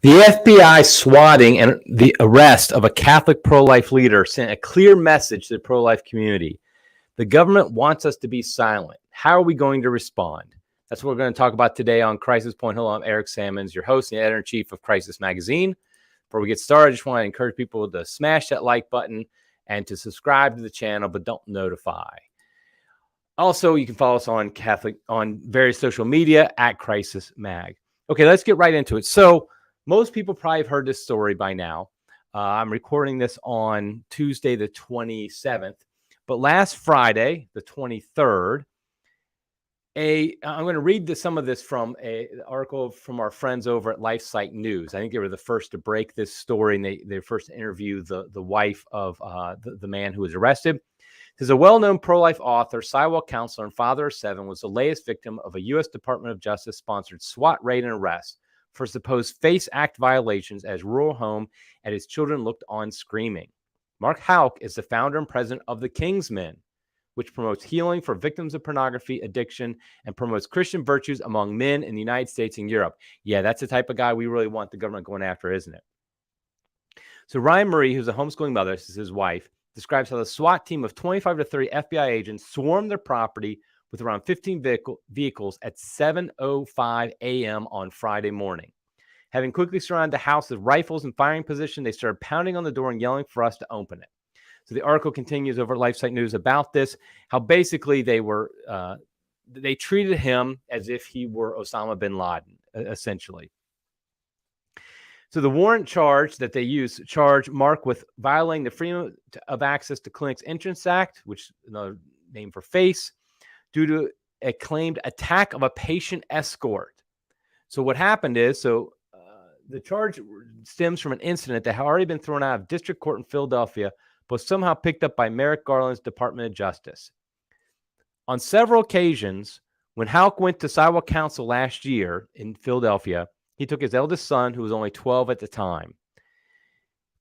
The FBI swatting and the arrest of a Catholic pro-life leader sent a clear message to the pro-life community. The government wants us to be silent. How are we going to respond? That's what we're going to talk about today on Crisis Point. Hello, I'm Eric Sammons, your host and editor-in-chief of Crisis Magazine. Before we get started, I just want to encourage people to smash that like button and to subscribe to the channel, but don't notify. Also, you can follow us on various social media at Crisis Mag. Okay, let's get right into it. So, most people probably have heard this story by now. I'm recording this on Tuesday, the 27th. But last Friday, the 23rd, I'm going to read some of this from an article from our friends over at LifeSite News. I think they were the first to break this story, and they first interviewed the wife of the man who was arrested. It says a well-known pro-life author, sidewalk counselor, and father of 7 was the latest victim of a U.S. Department of Justice-sponsored SWAT raid and arrest for supposed FACE Act violations as rural home and his children looked on screaming. Mark Hauck is the founder and president of the Kingsmen, which promotes healing for victims of pornography addiction and promotes Christian virtues among men in the United States and Europe. Yeah, that's the type of guy we really want the government going after, isn't it? So Ryan Marie, who's a homeschooling mother, this is his wife, describes how the SWAT team of 25 to 30 FBI agents swarmed their property with around 15 vehicles at 7:05 a.m. on Friday morning. Having quickly surrounded the house with rifles in firing position, they started pounding on the door and yelling for us to open it. So the article continues over at LifeSite News about this, how basically they treated him as if he were Osama bin Laden, essentially. So the warrant charge that they used charged Mark with violating the Freedom of Access to Clinics Entrance Act, which is another name for FACE, due to a claimed attack of a patient escort. So what happened is, the charge stems from an incident that had already been thrown out of district court in Philadelphia, but somehow picked up by Merrick Garland's Department of Justice. On several occasions, when Hauck went to sidewalk council last year in Philadelphia, he took his eldest son, who was only 12 at the time.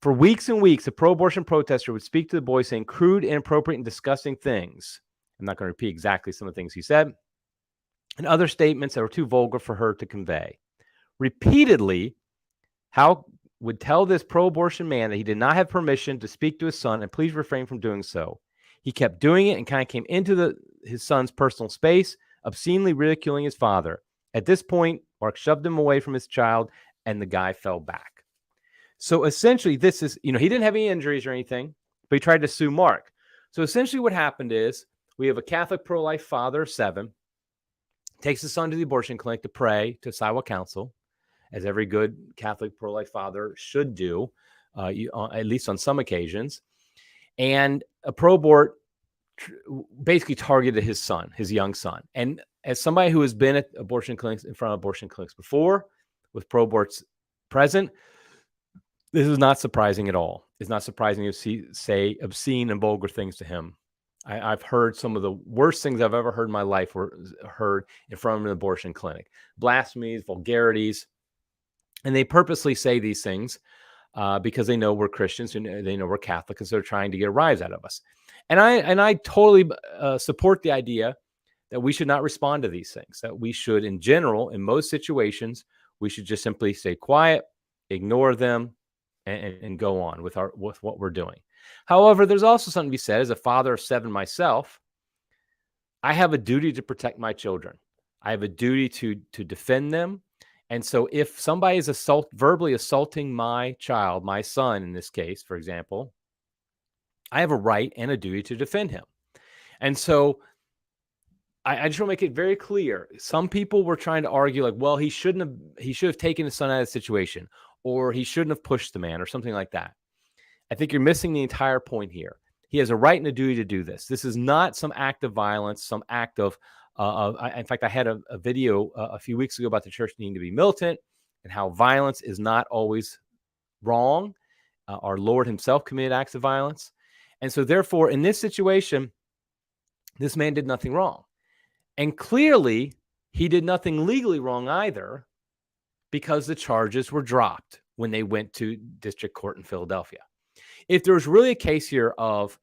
For weeks and weeks, a pro-abortion protester would speak to the boy saying crude, inappropriate, and disgusting things. I'm not going to repeat exactly some of the things he said, and other statements that were too vulgar for her to convey. Repeatedly, Hauck would tell this pro-abortion man that he did not have permission to speak to his son and please refrain from doing so. He kept doing it and kind of came into his son's personal space, obscenely ridiculing his father. At this point, Mark shoved him away from his child, and the guy fell back. So essentially, this is, he didn't have any injuries or anything, but he tried to sue Mark. So essentially what happened is we have a Catholic pro-life father of 7, takes his son to the abortion clinic to pray to sidewalk council, as every good Catholic pro-life father should do, at least on some occasions. And a pro-abort basically targeted his son, his young son. And as somebody who has been at abortion clinics, in front of abortion clinics before, with pro-aborts present, this is not surprising at all. It's not surprising to say obscene and vulgar things to him. I've heard some of the worst things I've ever heard in my life were heard in front of an abortion clinic. Blasphemies, vulgarities. And they purposely say these things because they know we're Christians and they know we're Catholic, and so they're trying to get a rise out of us. And I totally support the idea that we should not respond to these things, that we should, in general, in most situations, we should just simply stay quiet, ignore them, and go on with what we're doing. However, there's also something to be said. As a father of 7 myself, I have a duty to protect my children. I have a duty to defend them. And so if somebody is verbally assaulting my child, my son in this case, for example, I have a right and a duty to defend him. And so I just want to make it very clear. Some people were trying to argue like, well, he should have taken his son out of the situation, or he shouldn't have pushed the man, or something like that. I think you're missing the entire point here. He has a right and a duty to do this. This is not some act of violence, some act of in fact, I had a video a few weeks ago about the church needing to be militant and how violence is not always wrong. Our Lord himself committed acts of violence. And so therefore, in this situation, this man did nothing wrong. And clearly, he did nothing legally wrong either, because the charges were dropped when they went to district court in Philadelphia. If there was really a case here of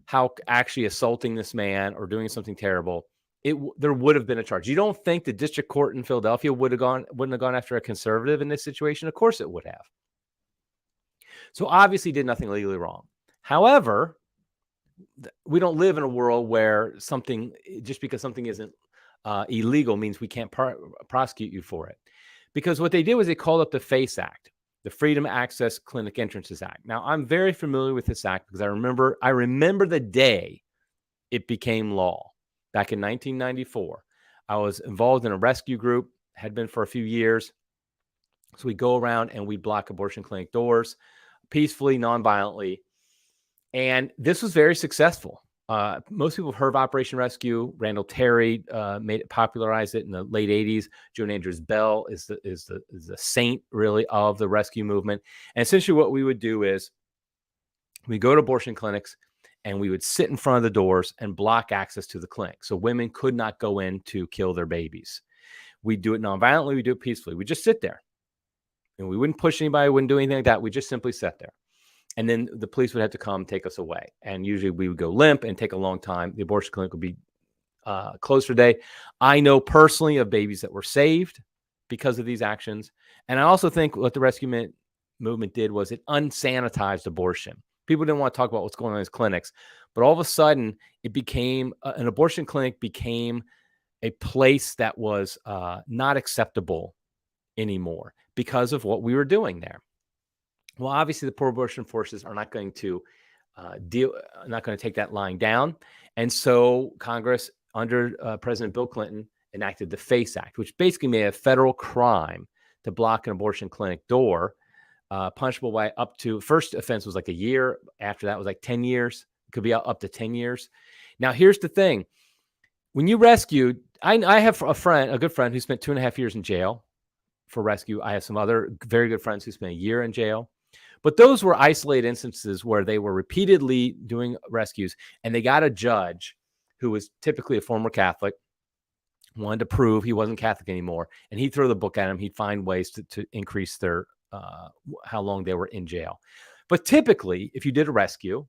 how actually assaulting this man or doing something terrible, there would have been a charge. You don't think the district court in Philadelphia wouldn't have gone after a conservative in this situation? Of course it would have. So obviously did nothing legally wrong. However, we don't live in a world where just because something isn't illegal means we can't prosecute you for it. Because what they did was they called up the FACE Act, the Freedom Access Clinic Entrances Act. Now, I'm very familiar with this act because I remember the day it became law back in 1994. I was involved in a rescue group, had been for a few years. So we go around and we block abortion clinic doors peacefully, non-violently. And this was very successful. Most people have heard of Operation Rescue. Randall Terry popularized it in the late 80s. Joan Andrews Bell is the saint, really, of the rescue movement. And essentially what we would do is we go to abortion clinics and we would sit in front of the doors and block access to the clinic. So women could not go in to kill their babies. We do it non-violently. We do it peacefully. We just sit there. And we wouldn't push anybody, wouldn't do anything like that. We just simply sat there. And then the police would have to come take us away. And usually we would go limp and take a long time. The abortion clinic would be closed for a day. I know personally of babies that were saved because of these actions. And I also think what the rescue movement did was it unsanitized abortion. People didn't want to talk about what's going on in these clinics. But all of a sudden, it became an abortion clinic became a place that was not acceptable anymore because of what we were doing there. Well, obviously, the pro-abortion forces are not going to take that line down. And so Congress, under President Bill Clinton, enacted the FACE Act, which basically made a federal crime to block an abortion clinic door, punishable by up to, first offense was like a year. After that was like 10 years. It could be up to 10 years. Now, here's the thing. When you rescued, I have a good friend who spent 2.5 years in jail for rescue. I have some other very good friends who spent a year in jail. But those were isolated instances where they were repeatedly doing rescues, and they got a judge who was typically a former Catholic, wanted to prove he wasn't Catholic anymore, and he'd throw the book at him. He'd find ways to increase their how long they were in jail. But typically, if you did a rescue,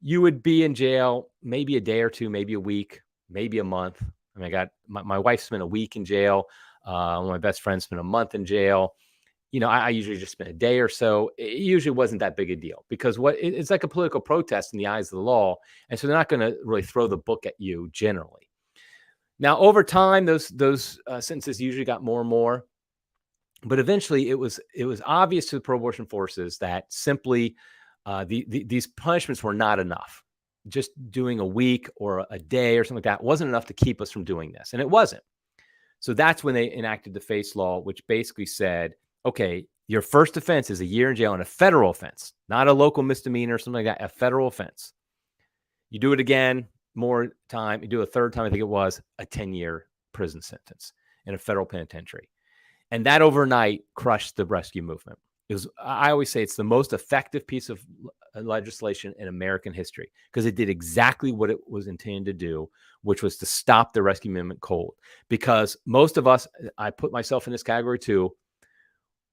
you would be in jail maybe a day or two, maybe a week, maybe a month. I mean, I got my wife spent a week in jail. One of my best friends spent a month in jail. You know, I usually just spent a day or so. It usually wasn't that big a deal because it's like a political protest in the eyes of the law. And so they're not going to really throw the book at you generally. Now, over time, those sentences usually got more and more. But eventually it was obvious to the pro-abortion forces that simply these punishments were not enough. Just doing a week or a day or something like that wasn't enough to keep us from doing this. And it wasn't. So that's when they enacted the FACE law, which basically said, okay, your first offense is a year in jail and a federal offense, not a local misdemeanor or something like that, a federal offense. You do it again, more time. You do a third time, I think it was, a 10-year prison sentence in a federal penitentiary. And that overnight crushed the rescue movement. I always say it's the most effective piece of legislation in American history because it did exactly what it was intended to do, which was to stop the rescue movement cold. Because most of us, I put myself in this category too,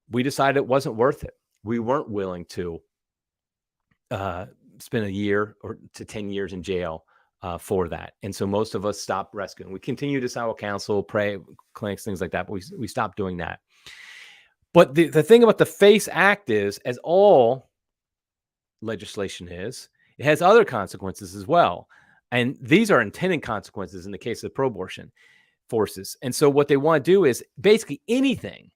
we decided it wasn't worth it. We weren't willing to spend a year or to 10 years in jail for that. And so most of us stopped rescuing. We continue to silent counsel, pray, clinics, things like that, but we stopped doing that. But the thing about the FACE Act is, as all legislation is, it has other consequences as well. And these are intended consequences in the case of pro-abortion forces. And so what they want to do is basically anything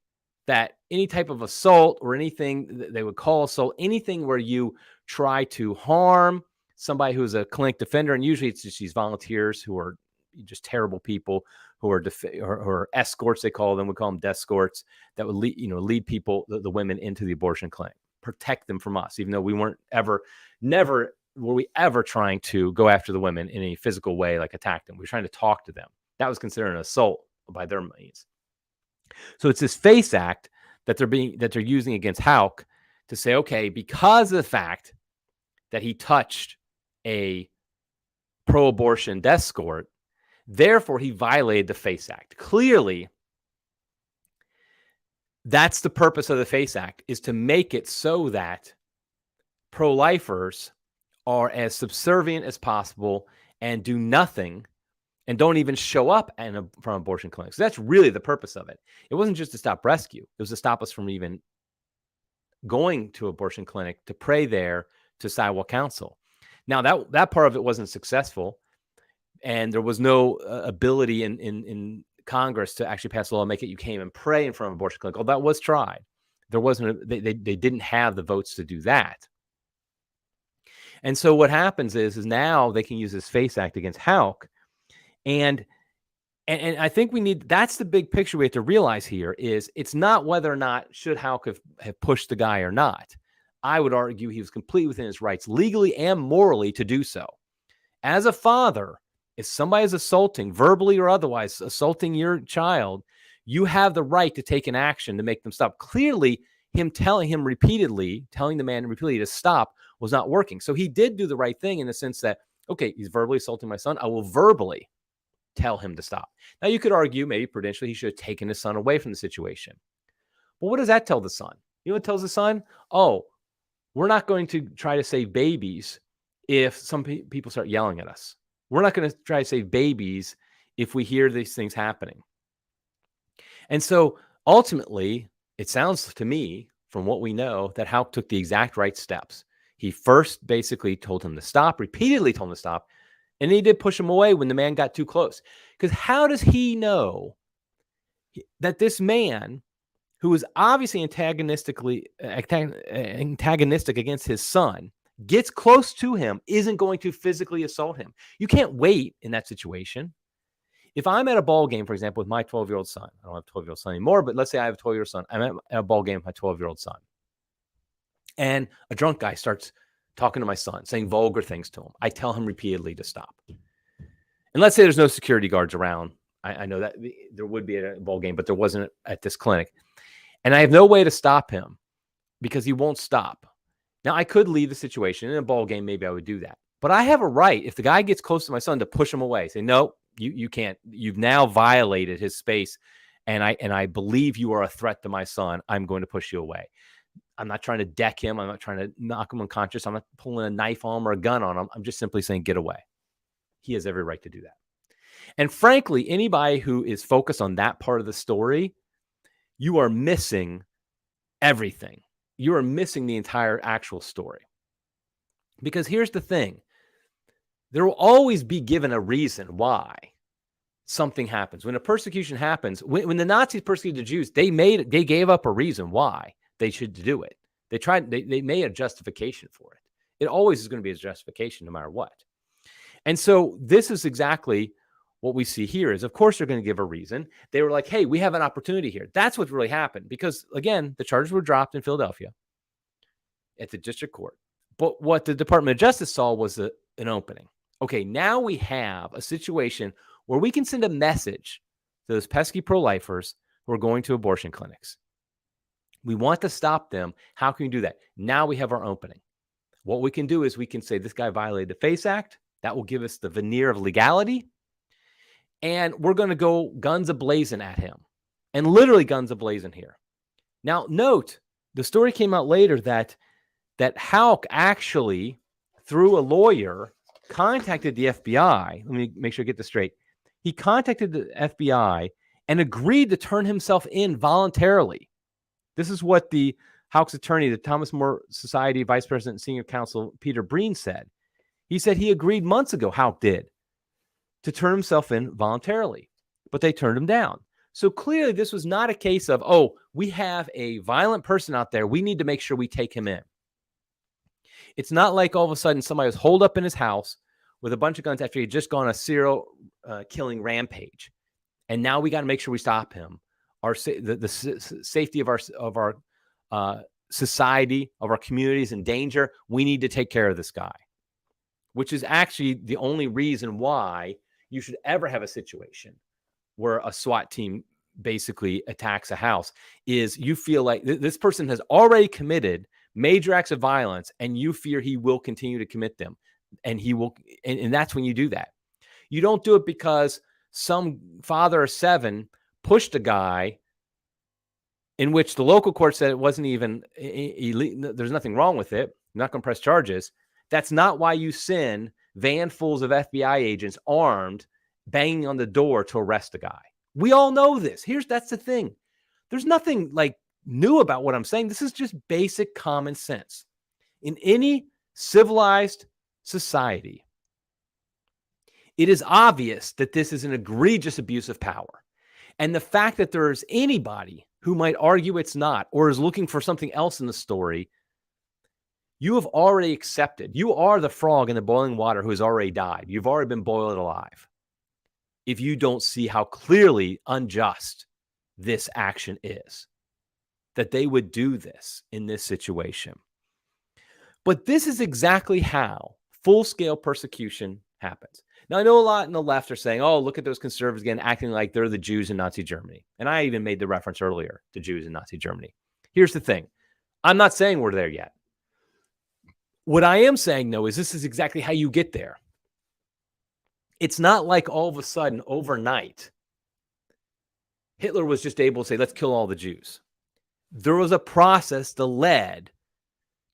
that any type of assault or anything that they would call assault, anything where you try to harm somebody who's a clinic defender, and usually it's just these volunteers who are just terrible people who are escorts, they call them. We call them descorts that would lead people, the women, into the abortion clinic, protect them from us, even though we weren't never were we ever trying to go after the women in a physical way, like attack them. We were trying to talk to them. That was considered an assault by their means. So it's this FACE Act that they're using against Hauck to say, okay, because of the fact that he touched a pro-abortion descort, therefore he violated the FACE Act. Clearly, that's the purpose of the FACE Act, is to make it so that pro-lifers are as subservient as possible and do nothing and don't even show up from abortion clinics. That's really the purpose of it. It wasn't just to stop rescue. It was to stop us from even going to abortion clinic to pray there to sidewalk counsel. Now that part of it wasn't successful, and there was no ability in Congress to actually pass a law and make it you came and pray in front of an abortion clinic. Although that was tried. There wasn't. They didn't have the votes to do that. And so what happens is now they can use this FACE Act against Hauck, and I think that's the big picture we have to realize here is it's not whether or not should Hauck have pushed the guy or not. I would argue he was completely within his rights legally and morally to do so. As a father, if somebody is assaulting, verbally or otherwise, assaulting your child, you have the right to take an action to make them stop. Clearly, telling the man repeatedly to stop was not working. So he did do the right thing in the sense that, okay, he's verbally assaulting my son. I will verbally tell him to stop. Now, you could argue maybe prudentially he should have taken his son away from the situation. But what does that tell the son? You know what it tells the son? Oh, we're not going to try to save babies if some people start yelling at us. We're not going to try to save babies if we hear these things happening. And so ultimately, it sounds to me from what we know that Hauck took the exact right steps. He first basically told him to stop, repeatedly told him to stop, and he did push him away when the man got too close. Because how does he know that this man, who was obviously antagonistic against his son, gets close to him, isn't going to physically assault him? You can't wait in that situation. If I'm at a ball game, for example, with my 12-year-old son, I don't have a 12-year-old son anymore, but let's say I have a 12-year-old son. I'm at a ball game with my 12-year-old son. And a drunk guy starts talking to my son, saying vulgar things to him. I tell him repeatedly to stop. And let's say there's no security guards around. I know that there would be at a ball game, but there wasn't at this clinic. And I have no way to stop him because he won't stop. Now, I could leave the situation. In a ball game, maybe I would do that. But I have a right, if the guy gets close to my son, to push him away. Say, no, you can't. You've now violated his space, and I believe you are a threat to my son. I'm going to push you away. I'm not trying to deck him. I'm not trying to knock him unconscious. I'm not pulling a knife on him or a gun on him. I'm just simply saying, get away. He has every right to do that. And frankly, anybody who is focused on that part of the story, you are missing everything. You are missing the entire actual story. Because here's the thing. There will always be given a reason why something happens. When a persecution happens, when the Nazis persecuted the Jews, they gave up a reason why they should do it. They made a justification for it. It always is going to be a justification no matter what. And so this is exactly what we see here is, of course, they're going to give a reason. They were like, hey, we have an opportunity here. That's what really happened because, again, the charges were dropped in Philadelphia at the district court. But what the Department of Justice saw was an opening. Okay, now we have a situation where we can send a message to those pesky pro-lifers who are going to abortion clinics. We want to stop them. How can we do that? Now we have our opening. What we can do is we can say this guy violated the FACE Act. That will give us the veneer of legality. And we're going to go guns a-blazing at him. And literally guns a-blazing here. Now, note, the story came out later that Hauck actually, through a lawyer, contacted the FBI. Let me make sure I get this straight. He contacted the FBI and agreed to turn himself in voluntarily. This is what the Hauck's attorney, the Thomas More Society Vice President and Senior Counsel Peter Breen said. He said he agreed months ago, Hauck did, to turn himself in voluntarily, but they turned him down. So clearly this was not a case of, oh, we have a violent person out there. We need to make sure we take him in. It's not like all of a sudden somebody was holed up in his house with a bunch of guns after he had just gone on a serial killing rampage. And now we got to make sure we stop him. The safety of our society, of our communities in danger. We need to take care of this guy, which is actually the only reason why you should ever have a situation where a SWAT team basically attacks a house is you feel like this person has already committed major acts of violence and you fear he will continue to commit them. And he will, and that's when you do that. You don't do it because some father of 7 pushed a guy in which the local court said it wasn't even, there's nothing wrong with it. I'm not going to press charges. That's not why you send van fulls of FBI agents armed banging on the door to arrest a guy. We all know this. That's the thing. There's nothing like new about what I'm saying. This is just basic common sense. In any civilized society, it is obvious that this is an egregious abuse of power. And the fact that there is anybody who might argue it's not, or is looking for something else in the story, you have already accepted. You are the frog in the boiling water who has already died. You've already been boiled alive. If you don't see how clearly unjust this action is, that they would do this in this situation. But this is exactly how full-scale persecution happens. Now, I know a lot in the left are saying, oh, look at those conservatives again, acting like they're the Jews in Nazi Germany. And I even made the reference earlier to Jews in Nazi Germany. Here's the thing. I'm not saying we're there yet. What I am saying, though, is this is exactly how you get there. It's not like all of a sudden, overnight, Hitler was just able to say, let's kill all the Jews. There was a process that led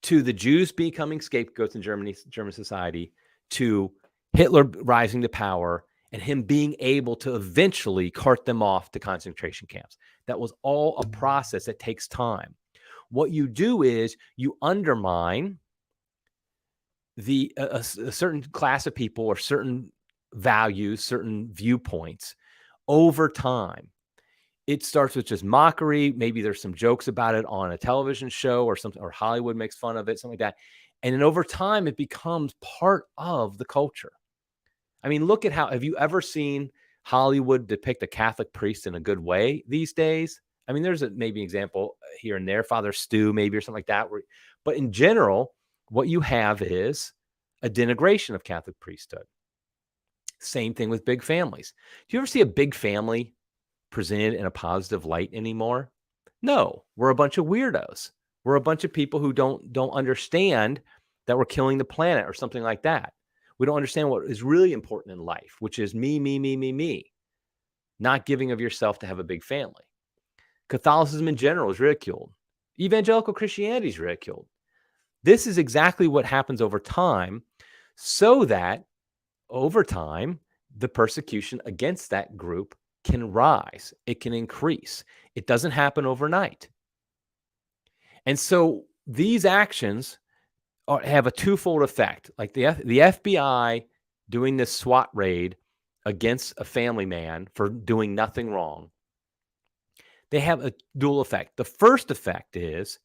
to the Jews becoming scapegoats in German society, to Hitler rising to power, and him being able to eventually cart them off to concentration camps. That was all a process that takes time. What you do is you undermine a certain class of people or certain values, certain viewpoints over time. It starts with just mockery. Maybe there's some jokes about it on a television show or something, or Hollywood makes fun of it, something like that. And then over time, it becomes part of the culture. I mean, look at have you ever seen Hollywood depict a Catholic priest in a good way these days? I mean, there's maybe an example here and there, Father Stu, maybe, or something like that. But in general, what you have is a denigration of Catholic priesthood. Same thing with big families. Do you ever see a big family presented in a positive light anymore? No, we're a bunch of weirdos. We're a bunch of people who don't understand that we're killing the planet or something like that. We don't understand what is really important in life, which is me, not giving of yourself to have a big family. Catholicism in general is ridiculed. Evangelical Christianity is ridiculed. This is exactly what happens over time, so that over time, the persecution against that group can rise. It can increase. It doesn't happen overnight. And so these actions have a twofold effect. Like the FBI doing this SWAT raid against a family man for doing nothing wrong, they have a dual effect. The first effect is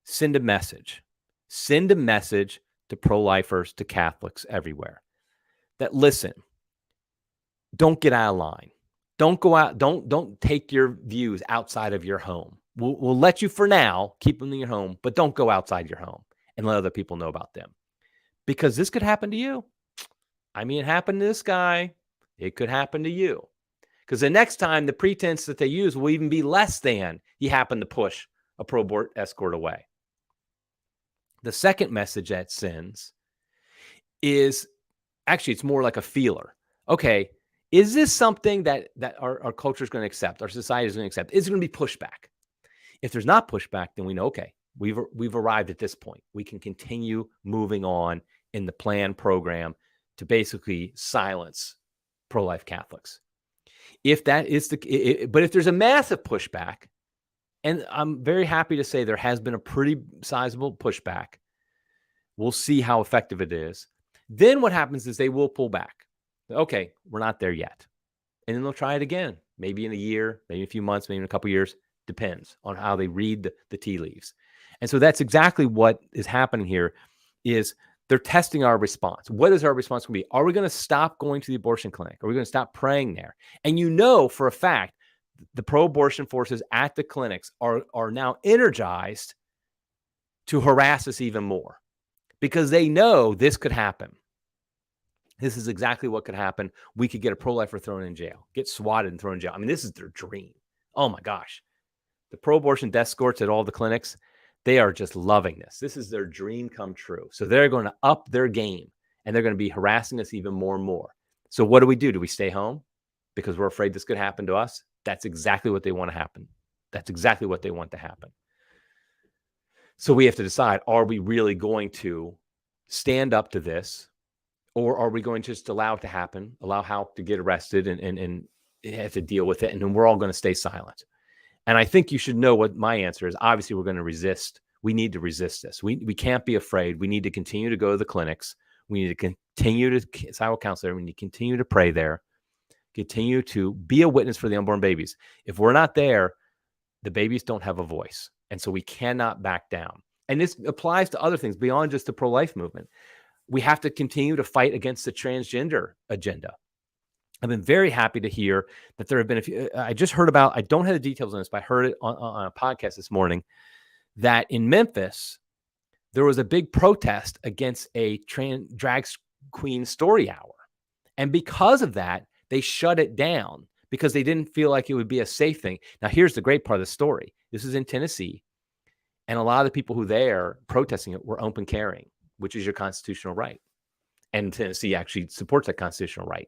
send a message. Send a message to pro-lifers, to Catholics everywhere, that listen, don't get out of line. Don't go out. Don't take your views outside of your home. We'll let you for now, keep them in your home, but don't go outside your home and let other people know about them, because this could happen to you. I mean, it happened to this guy. It could happen to you, because the next time the pretense that they use will even be less than he happened to push a pro-abort escort away. The second message that sends is actually, it's more like a feeler. Okay, is this something that our culture is going to accept, our society is going to accept? Is it going to be pushback? If there's not pushback, then we know, okay, we've arrived at this point. We can continue moving on in the plan program to basically silence pro-life Catholics. If that is but if there's a massive pushback, and I'm very happy to say there has been a pretty sizable pushback, we'll see how effective it is. Then what happens is they will pull back. Okay, we're not there yet. And then they'll try it again, maybe in a year, maybe a few months, maybe in a couple of years. Depends on how they read the tea leaves. And so that's exactly what is happening here, is they're testing our response. What is our response going to be? Are we going to stop going to the abortion clinic? Are we going to stop praying there? And you know for a fact, the pro-abortion forces at the clinics are now energized to harass us even more, because they know this could happen. This is exactly what could happen. We could get a pro-lifer thrown in jail, get swatted and thrown in jail. I mean, this is their dream. Oh my gosh. The pro-abortion death escorts at all the clinics, they are just loving this. This is their dream come true. So they're going to up their game, and they're going to be harassing us even more and more. So what do? Do we stay home because we're afraid this could happen to us? That's exactly what they want to happen. That's exactly what they want to happen. So we have to decide, are we really going to stand up to this, Or are we going to just allow it to happen, allow Hauck to get arrested and have to deal with it, and then we're all going to stay silent? And I think you should know what my answer is. Obviously, we're going to resist. We need to resist this. We can't be afraid. We need to continue to go to the clinics. We need to continue to silent counsel there. We need to continue to pray there, continue to be a witness for the unborn babies. If we're not there, the babies don't have a voice. And so we cannot back down. And this applies to other things beyond just the pro-life movement. We have to continue to fight against the transgender agenda. I've been very happy to hear that there have been a few. I just heard about, I don't have the details on this, but I heard it on a podcast this morning that in Memphis, there was a big protest against a drag queen story hour. And because of that, they shut it down because they didn't feel like it would be a safe thing. Now, here's the great part of the story. This is in Tennessee. And a lot of the people who there protesting it were open carrying, which is your constitutional right. And Tennessee actually supports that constitutional right.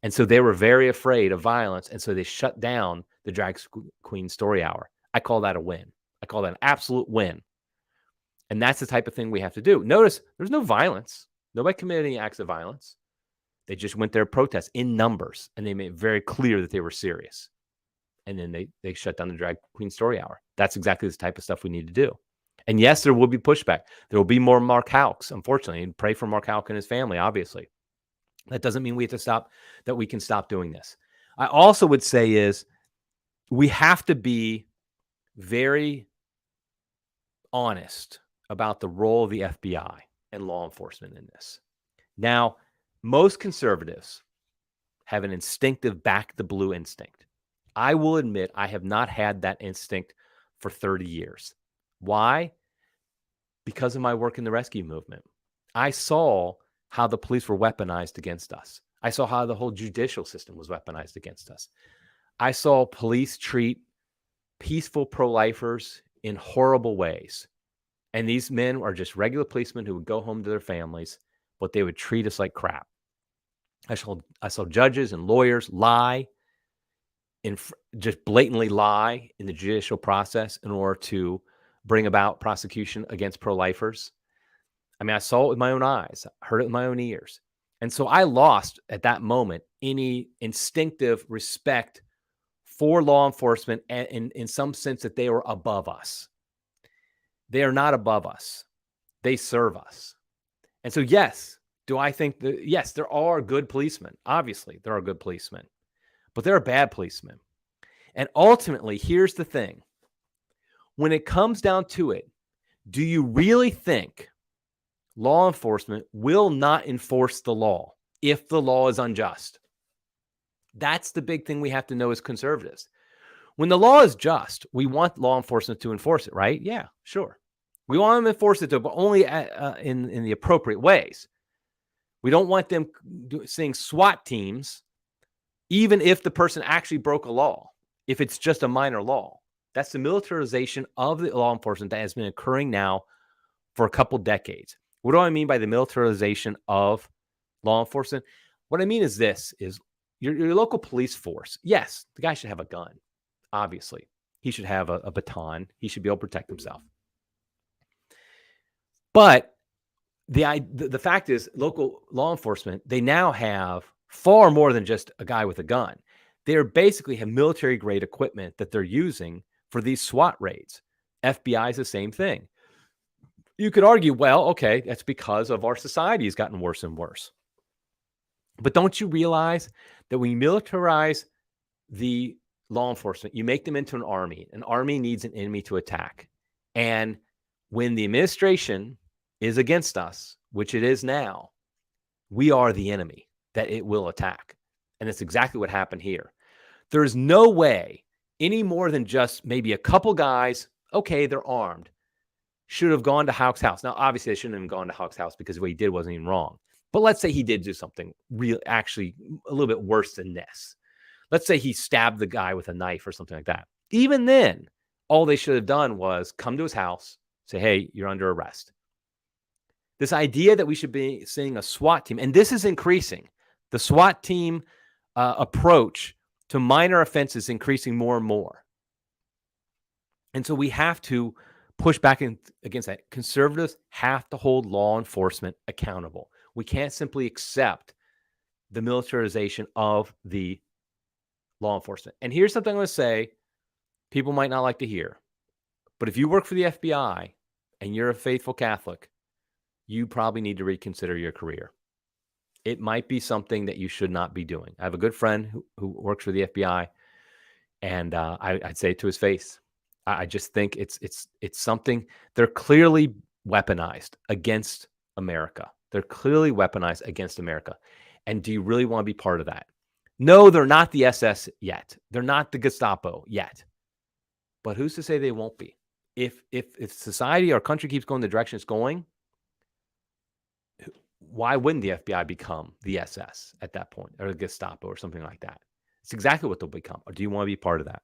And so they were very afraid of violence. And so they shut down the drag queen story hour. I call that a win. I call that an absolute win. And that's the type of thing we have to do. Notice there's no violence. Nobody committed any acts of violence. They just went there to protest in numbers. And they made it very clear that they were serious. And then they shut down the drag queen story hour. That's exactly the type of stuff we need to do. And yes, there will be pushback. There will be more Mark Haucks, unfortunately. And pray for Mark Hauck and his family, obviously. That doesn't mean we have to stop, that we can stop doing this. I also would say is we have to be very honest about the role of the FBI and law enforcement in this. Now, most conservatives have an instinctive back the blue instinct. I will admit I have not had that instinct for 30 years. Why? Because of my work in the rescue movement. I saw how the police were weaponized against us. I saw how the whole judicial system was weaponized against us. I saw police treat peaceful pro-lifers in horrible ways. And these men are just regular policemen who would go home to their families, but they would treat us like crap. I saw judges and lawyers lie, just blatantly lie in the judicial process in order to bring about prosecution against pro-lifers. I mean, I saw it with my own eyes, heard it with my own ears. And so I lost at that moment any instinctive respect for law enforcement and in some sense that they were above us. They are not above us. They serve us. And so, yes, do I think that, yes, there are good policemen. Obviously, there are good policemen, but there are bad policemen. And ultimately, here's the thing. When it comes down to it, do you really think law enforcement will not enforce the law if the law is unjust? That's the big thing we have to know as conservatives. When the law is just, we want law enforcement to enforce it, right? Yeah, sure. We want them to enforce it, but only in the appropriate ways. We don't want them seeing SWAT teams, even if the person actually broke a law, if it's just a minor law. That's the militarization of the law enforcement that has been occurring now for a couple decades. What do I mean by the militarization of law enforcement? What I mean is this, is your local police force. Yes, the guy should have a gun, obviously. He should have a baton. He should be able to protect himself. But the fact is, local law enforcement, they now have far more than just a guy with a gun. They basically have military-grade equipment that they're using for these SWAT raids. FBI is the same thing. You could argue, well, okay, that's because of our society has gotten worse and worse. But don't you realize that when you militarize the law enforcement, you make them into an army. An army needs an enemy to attack. And when the administration is against us, which it is now, we are the enemy that it will attack. And that's exactly what happened here. There is no way, any more than just maybe a couple guys, okay, they're armed, should have gone to Hauck's house. Now, obviously, they shouldn't have gone to Hauck's house because what he did wasn't even wrong. But let's say he did do something real, actually a little bit worse than this. Let's say he stabbed the guy with a knife or something like that. Even then, all they should have done was come to his house, say, hey, you're under arrest. This idea that we should be seeing a SWAT team, and this is increasing. The SWAT team approach to minor offenses increasing more and more. And so we have to push back against that. Conservatives have to hold law enforcement accountable. We can't simply accept the militarization of the law enforcement. And here's something I'm going to say people might not like to hear. But if you work for the FBI and you're a faithful Catholic, you probably need to reconsider your career. It might be something that you should not be doing. I have a good friend who works for the FBI, and I'd say it to his face. I just think it's something. They're clearly weaponized against America. They're clearly weaponized against America. And do you really want to be part of that? No, they're not the SS yet. They're not the Gestapo yet. But who's to say they won't be? If society or country keeps going the direction it's going, why wouldn't the FBI become the SS at that point, or the Gestapo or something like that? It's exactly what they'll become. Or do you want to be part of that?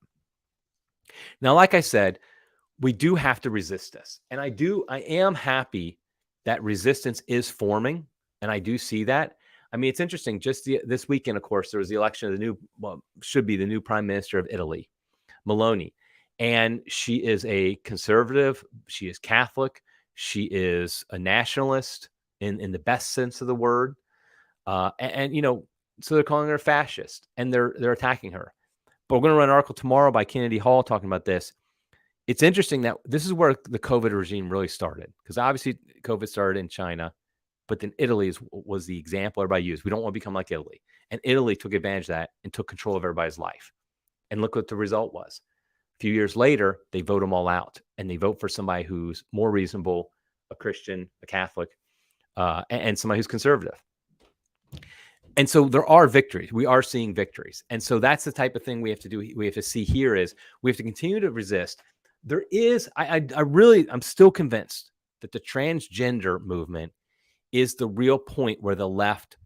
Now, like I said, we do have to resist this. And I am happy that resistance is forming. And I do see that. I mean, it's interesting. Just this weekend, of course, there was the election of the new prime minister of Italy, Meloni. And she is a conservative. She is Catholic. She is a nationalist in the best sense of the word. And so they're calling her a fascist, and they're attacking her. But we're going to run an article tomorrow by Kennedy Hall talking about this. It's interesting that this is where the COVID regime really started, because obviously COVID started in China, but then Italy was the example everybody used. We don't want to become like Italy. And Italy took advantage of that and took control of everybody's life. And look what the result was. A few years later, they vote them all out, and they vote for somebody who's more reasonable, a Christian, a Catholic, and somebody who's conservative. And so there are victories. We are seeing victories. And so that's the type of thing we have to do. We have to see here is we have to continue to resist. There is, I'm still convinced that the transgender movement is the real point where the left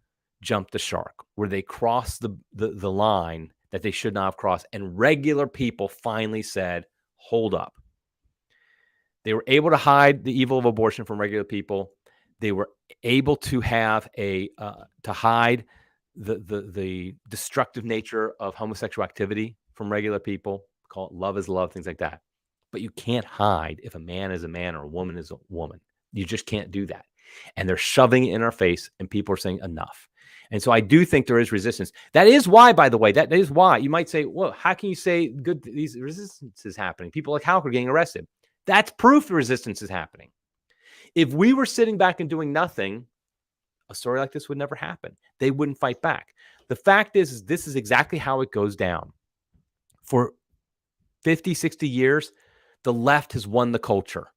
jumped the shark, where they crossed the line that they should not have crossed. And regular people finally said, hold up. They were able to hide the evil of abortion from regular people. They were able to have to hide the destructive nature of homosexual activity from regular people. Call it love is love, things like that. But you can't hide if a man is a man or a woman is a woman. You just can't do that. And they're shoving it in our face, and people are saying enough. And so I do think there is resistance. That is why, by the way, that is why you might say, well, how can you say these resistance is happening? People like Hauck are getting arrested. That's proof the resistance is happening. If we were sitting back and doing nothing, a story like this would never happen. They wouldn't fight back. The fact is this is exactly how it goes down. For 50, 60 years, the left has won the culture.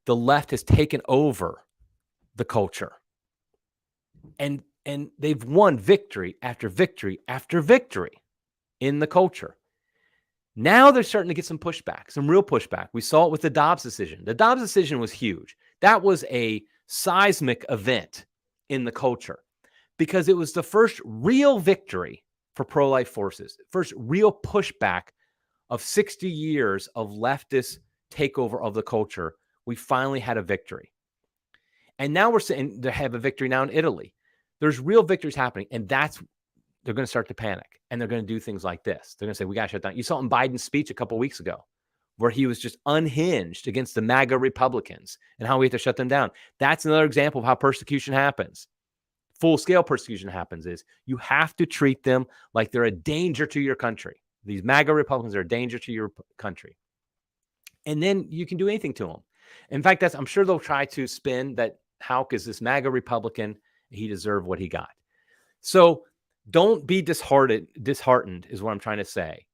The left has taken over the culture. And they've won victory after victory after victory in the culture. Now they're starting to get some pushback, some real pushback. We saw it with the Dobbs decision. The Dobbs decision was huge. That was a seismic event in the culture because it was the first real victory for pro-life forces, first real pushback of 60 years of leftist takeover of the culture. We finally had a victory. And now we're saying they have a victory now in Italy. There's real victories happening, and they're going to start to panic, and they're going to do things like this. They're going to say, we got to shut down. You saw in Biden's speech a couple of weeks ago where he was just unhinged against the MAGA Republicans and how we have to shut them down. That's another example of how persecution happens. Full-scale persecution happens is you have to treat them like they're a danger to your country. These MAGA Republicans are a danger to your country. And then you can do anything to them. In fact, I'm sure they'll try to spin that Hauck is this MAGA Republican. He deserved what he got. So don't be disheartened is what I'm trying to say.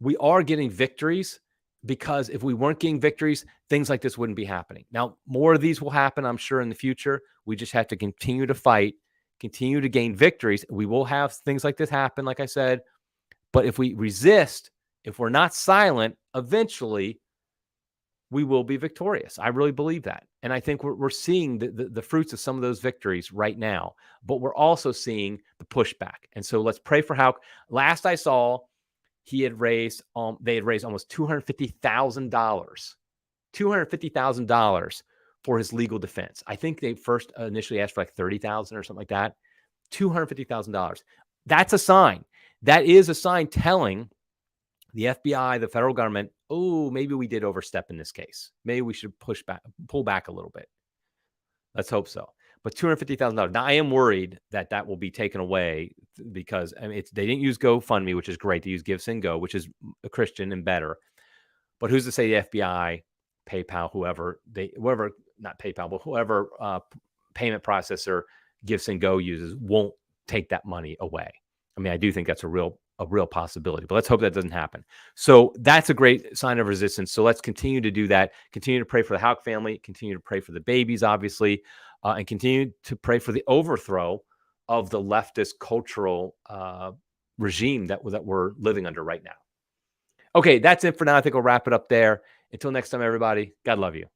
We are getting victories because if we weren't getting victories, things like this wouldn't be happening. Now, more of these will happen, I'm sure, in the future. We just have to continue to fight, continue to gain victories. We will have things like this happen, like I said. But if we resist, if we're not silent, eventually we will be victorious. I really believe that. And I think we're seeing the fruits of some of those victories right now, but we're also seeing the pushback. And so let's pray for Hauck. Last I saw, they had raised almost $250,000 for his legal defense. I think they first initially asked for like $30,000 or something like that. $250,000. That's a sign. That is a sign telling the FBI, the federal government, oh, maybe we did overstep in this case. Maybe we should pull back a little bit. Let's hope so. But $250,000. Now I am worried that that will be taken away because I mean, they didn't use GoFundMe, which is great. They use GiveSendGo, which is a Christian and better. But who's to say the FBI, PayPal, whoever, not PayPal, but whoever payment processor GiveSendGo uses won't take that money away. I mean, I do think that's a real possibility, but let's hope that doesn't happen. So that's a great sign of resistance. So let's continue to do that. Continue to pray for the Hauck family. Continue to pray for the babies, obviously, and continue to pray for the overthrow of the leftist cultural regime that we're living under right now. Okay, that's it for now. I think we'll wrap it up there. Until next time, everybody, God love you.